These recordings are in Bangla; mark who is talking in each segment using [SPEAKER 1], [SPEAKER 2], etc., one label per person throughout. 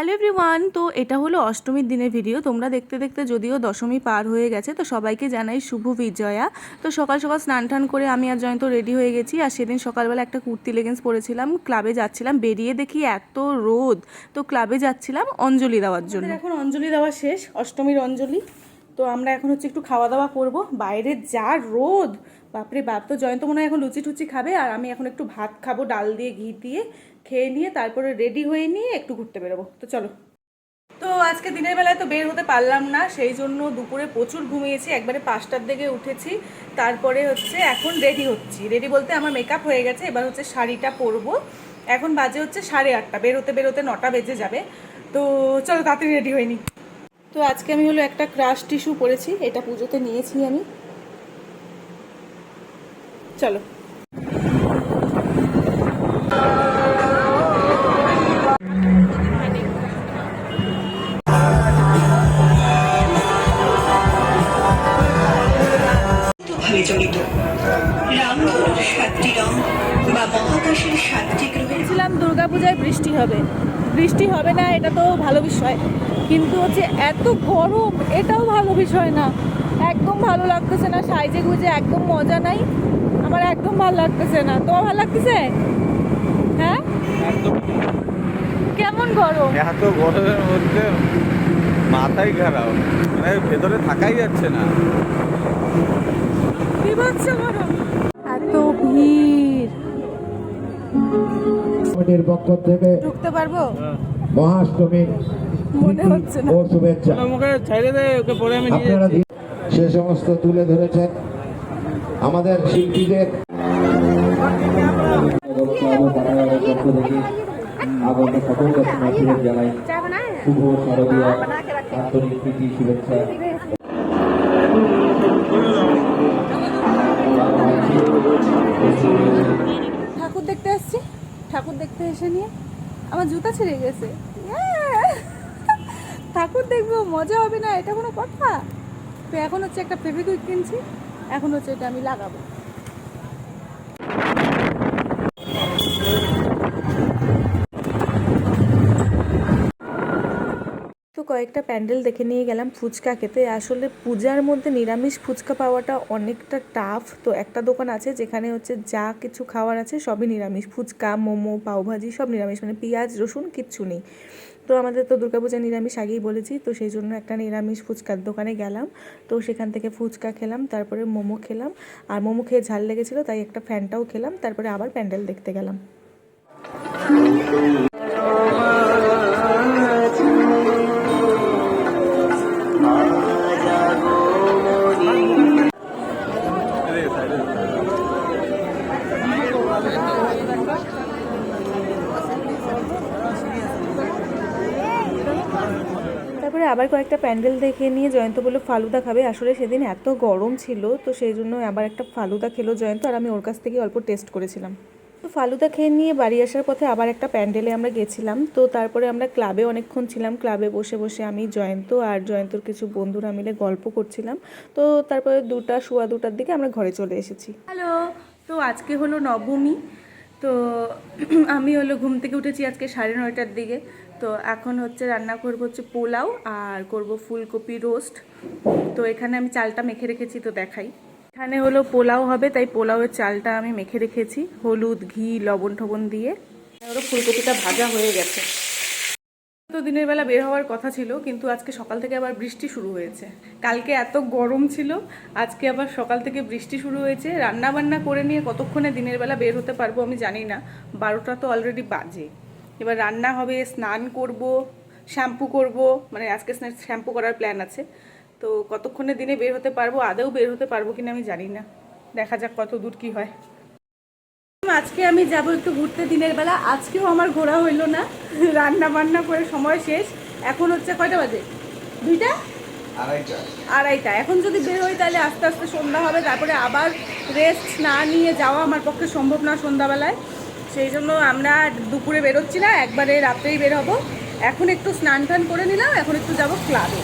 [SPEAKER 1] হ্যালো এভরিওয়ান, তো এটা হলো অষ্টমীর দিনের ভিডিও। তোমরা দেখতে দেখতে যদিও দশমী পার হয়ে গেছে, তো সবাইকে জানাই শুভ বিজয়া। তো সকাল সকাল স্নান টান করে আমি আর জয়ন্ত রেডি হয়ে গেছি। আর সেদিন সকালবেলা একটা কুর্তি লেগিংস পরেছিলাম, ক্লাবে যাচ্ছিলাম, বেরিয়ে দেখি এত রোদ, তো ক্লাবে যাচ্ছিলাম অঞ্জলি দেওয়ার জন্য। এখন অঞ্জলি দেওয়া শেষ, অষ্টমীর অঞ্জলি। তো আমরা এখন হচ্ছে একটু খাওয়া দাওয়া করব, বাইরে যা রোদ, বাপরে বাপ। তো জয়ন্ত মনে হয় এখন লুচি টুচি খাবে, আর আমি এখন একটু ভাত খাবো ডাল দিয়ে, ঘি দিয়ে। খেয়ে নিয়ে তারপরে রেডি হয়ে নিয়ে একটু ঘুরতে বেরোবো। তো চলো। তো আজকে দিনের বেলায় তো বের হতে পারলাম না, সেই জন্য দুপুরে প্রচুর ঘুমিয়েছি, একবারে 5টার দিকে উঠেছি। তারপরে হচ্ছে এখন রেডি হচ্ছি, রেডি বলতে আমার মেকআপ হয়ে গেছে, এবার হচ্ছে শাড়িটা পরবো। এখন বাজে হচ্ছে 8:30, বেরোতে বেরোতে 9টা বেজে যাবে। তো চলো তাড়াতাড়ি রেডি হয়নি। তো আজকে আমি হলো একটা ক্রাশ টিস্যু পরেছি, এটা পুজোতে নিয়েছি আমি। চলো।
[SPEAKER 2] জড়িত রামধনুর 7টি রং বা মহাকাশের 7টি গ্রহের।
[SPEAKER 1] ছিলাম দুর্গাপূজায় বৃষ্টি হবে, বৃষ্টি হবে না এটা তো ভালো বিষয়, কিন্তু হচ্ছে এত গরম এটাও ভালো বিষয় না। একদম ভালো লাগতেছে না, সাইজে গুজে একদম মজা নাই, আমার একদম ভালো লাগতেছে না। তোমার ভালো লাগতেছে? হ্যাঁ, কেমন গরম,
[SPEAKER 3] এত গরমের মধ্যে মাথাই খারাপ, মানে ভেতরে থাকাই যাচ্ছে না।
[SPEAKER 1] বিভৎস গরম, এত ভিড়।
[SPEAKER 4] কমিটির পক্ষ থেকে
[SPEAKER 1] ঢুকতে পারবো
[SPEAKER 4] মহাষ্টমীর
[SPEAKER 1] মনে হচ্ছে না।
[SPEAKER 4] ও শুভেচ্ছা আপনারা সে সমস্ত তুলে ধরেছেন আমাদের শিল্পীদের আগত সকল দর্শনার্থীদের জানাই শুভ শারদীয় আন্তরিক প্রীতি শুভেচ্ছা।
[SPEAKER 1] ঠাকুর দেখতে আসছি, ঠাকুর দেখতে এসে নিয়ে আমার জুতা ছিঁড়ে গেছে। ঠাকুর দেখবো, মজা হবে না, এটা কোনো কথা? তো এখন হচ্ছে একটা ফেভিকুইক কিনছি, এখন হচ্ছে এটা আমি লাগাবো। তো কয়েকটা প্যান্ডেল দেখে নিয়ে গেলাম ফুচকা খেতে। আসলে পূজার মধ্যে নিরামিষ ফুচকা পাওয়াটা অনেকটা টাফ। তো একটা দোকান আছে যেখানে হচ্ছে যা কিছু খাওয়ার আছে সবই নিরামিষ, ফুচকা, মোমো, পাওভাজি সব নিরামিষ, মানে পেঁয়াজ রসুন কিচ্ছু নেই। তো আমাদের তো দুর্গাপূজা নিরামিষ আগেই বলেছি, তো সেই জন্য একটা নিরামিষ ফুচকার দোকানে গেলাম। তো সেখান থেকে ফুচকা খেলাম, তারপরে মোমো খেলাম, আর মোমো খেয়ে ঝাল লেগেছিলো তাই একটা ফ্যানটাও খেলাম, তারপরে আবার প্যান্ডেল দেখতে গেলাম। তারপরে আবার কয়েকটা প্যান্ডেল দেখে নিয়ে জয়ন্ত বললো ফালুদা খাবে। আসলে সেদিন এত গরম ছিল, তো সেই জন্য আবার একটা ফালুদা খেলো জয়ন্ত, আর আমি ওর কাছ থেকে অল্প টেস্ট করেছিলাম। তো ফালুদা খেয়ে নিয়ে বাড়ি আসার পথে আবার একটা প্যান্ডেলে আমরা গেছিলাম। তো তারপরে আমরা ক্লাবে অনেকক্ষণ ছিলাম, ক্লাবে বসে বসে আমি, জয়ন্ত আর জয়ন্তর কিছু বন্ধুরা মিলে গল্প করছিলাম। তো তারপরে 2টার দিকে আমরা ঘরে চলে এসেছি। হ্যালো, তো আজকে হলো নবমী। তো আমি হলো ঘুম থেকে উঠেছি আজকে 9:30টার দিকে। তো এখন হচ্ছে রান্না করবো হচ্ছে পোলাও আর করব ফুলকপি রোস্ট। তো এখানে আমি চালটা মেখে রেখেছি, তো দেখাই। এখানে হলো পোলাও হবে, তাই পোলাওয়ের চালটা আমি মেখে রেখেছি হলুদ, ঘি, লবণ টবণ দিয়ে। হলো ফুলকপিটা ভাজা হয়ে গেছে। তো দিনের বেলা বের হওয়ার কথা ছিল, কিন্তু আজকে সকাল থেকে আবার বৃষ্টি শুরু হয়েছে। কালকে এত গরম ছিল, আজকে আবার সকাল থেকে বৃষ্টি শুরু হয়েছে। রান্না বান্না করে নিয়ে কতক্ষণে দিনের বেলা বের হতে পারবো আমি জানি না, 12টা তো অলরেডি বাজে। এবার রান্না হবে, স্নান করব, শ্যাম্পু করব, মানে আজকে শ্যাম্পু করার প্ল্যান আছে। তো কতক্ষণে দিনে বের হতে পারবো, আদৌ বের হতে পারবো কিনা আমি জানি না, দেখা যাক কত দূর কি হয়। আজকে আমি যাব একটু ঘুরতে দিনের বেলা। আজকেও আমার ঘোরা হইলো না, রান্না বান্না করে সময় শেষ। এখন হচ্ছে কয়টা বাজে? 2টা? আড়াইটা। এখন যদি বের হই তাহলে আস্তে আস্তে সন্ধ্যা হবে, তারপরে আবার রেস্ট না নিয়ে যাওয়া আমার পক্ষে সম্ভব না সন্ধ্যাবেলায়। সেই জন্য আমরা দুপুরে বেরোচ্ছি না, একবারে রাত্রেই বের হবো। এখন একটু স্নান টান করে নিলাম, এখন একটু যাব ক্লাবে।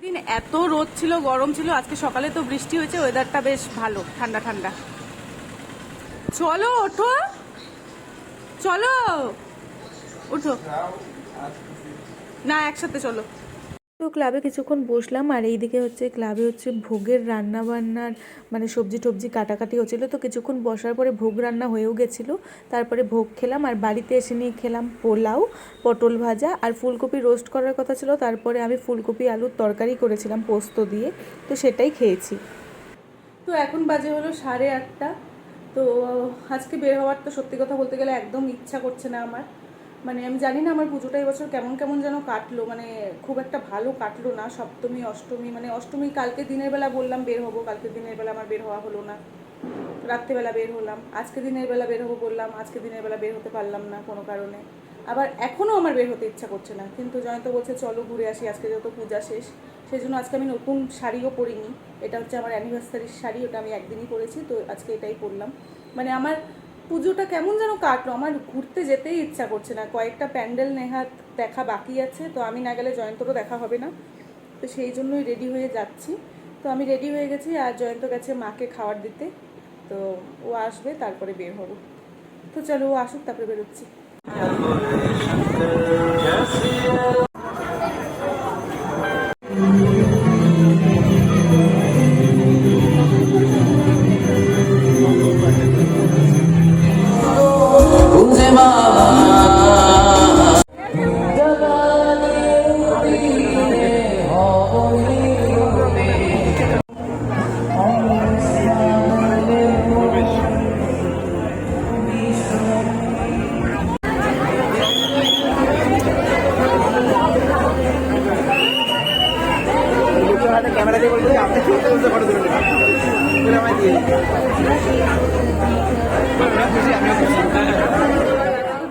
[SPEAKER 1] দিন এত রোদ ছিল, গরম ছিল, আজকে সকালে তো বৃষ্টি হয়েছে, ওয়েদারটা বেশ ভালো, ঠান্ডা ঠান্ডা। চলো ওঠো, চলো ওঠো। না একসাথে চলো। তো ক্লাবে কিছুক্ষণ বসলাম আর এইদিকে হচ্ছে ক্লাবে হচ্ছে ভোগের রান্না বান্নার মানে সবজি টবজি কাটাকাটি হচ্ছিলো। তো কিছুক্ষণ বসার পরে ভোগ রান্না হয়েও গেছিলো, তারপরে ভোগ খেলাম আর বাড়িতে এসে নিয়ে খেলাম পোলাও, পটল ভাজা আর ফুলকপি রোস্ট করার কথা ছিল, তারপরে আমি ফুলকপি আলুর তরকারি করেছিলাম পোস্ত দিয়ে, তো সেটাই খেয়েছি। তো এখন বাজে হলো 8:30। তো আজকে বের হওয়ার তো সত্যি কথা বলতে গেলে একদম ইচ্ছা করছে না আমার। মানে আমি জানি না আমার পুজোটা এবছর কেমন কেমন যেন কাটলো, মানে খুব একটা ভালো কাটলো না। সপ্তমী অষ্টমী, মানে অষ্টমী কালকে দিনের বেলা বললাম বের হবো, কালকে দিনের বেলা আমার বের হওয়া হলো না, রাত্রেবেলা বের হলাম। আজকে দিনের বেলা বের হবো বললাম, আজকে দিনের বেলা বের হতে পারলাম না কোনো কারণে। আবার এখনও আমার বের হতে ইচ্ছা করছে না, কিন্তু জয়ন্ত বলছে চলো ঘুরে আসি, আজকে যত পূজা শেষ। সেই জন্য আজকে আমি নতুন শাড়িও পরিনি, এটা হচ্ছে আমার অ্যানিভার্সারির শাড়ি, ওটা আমি একদিনই পরেছি, তো আজকে এটাই পরলাম। মানে আমার পুজোটা কেমন যেন কাটলো, আমার ঘুরতে যেতেই ইচ্ছা করছে না। কয়েকটা প্যান্ডেল নেহাত দেখা বাকি আছে, তো আমি না গেলে জয়ন্তরও দেখা হবে না, তো সেই জন্যই রেডি হয়ে যাচ্ছি। তো আমি রেডি হয়ে গেছি আর জয়ন্ত গেছে মাকে খাবার দিতে, তো ও আসবে তারপরে বের হবো। তো চলো ও আসুক তারপরে বেরোচ্ছি।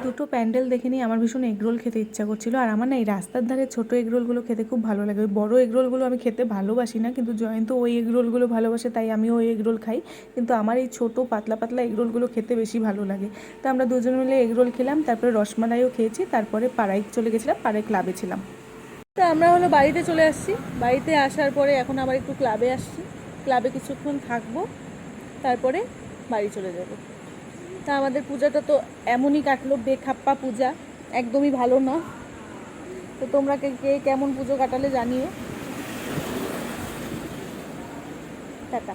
[SPEAKER 1] দুটো প্যান্ডেল দেখে নিয়ে আমার ভীষণ এগরোল খেতে ইচ্ছা করছিল। আর আমার না এই রাস্তার ধারে ছোটো এগরোলগুলো খেতে খুব ভালো লাগে। ওই বড়ো এগরোলগুলো আমি খেতে ভালোবাসি না, কিন্তু জয়ন্ত ওই এগরোলগুলো ভালোবাসে, তাই আমিও ওই এগরোল খাই। কিন্তু আমার এই ছোটো পাতলা পাতলা এগরোলগুলো খেতে বেশি ভালো লাগে। তো আমরা দুজন মিলে এগরোল খেলাম, তারপরে রসমালাইও খেয়েছি, তারপরে পাড়ায় চলে গেছিলাম, পাড়ায় ক্লাবে ছিলাম। তো আমরা হলো বাড়িতে চলে আসছি। বাড়িতে আসার পরে এখন আবার একটু ক্লাবে আসছি, ক্লাবে কিছুক্ষণ থাকবো, তারপরে বাড়ি চলে যাব। তা আমাদের পূজাটা তো এমনই কাটলো, বেখাপ্পা পূজা, একদমই ভালো না। তো তোমরা কে কেমন পুজো কাটালে জানিও। টাটা।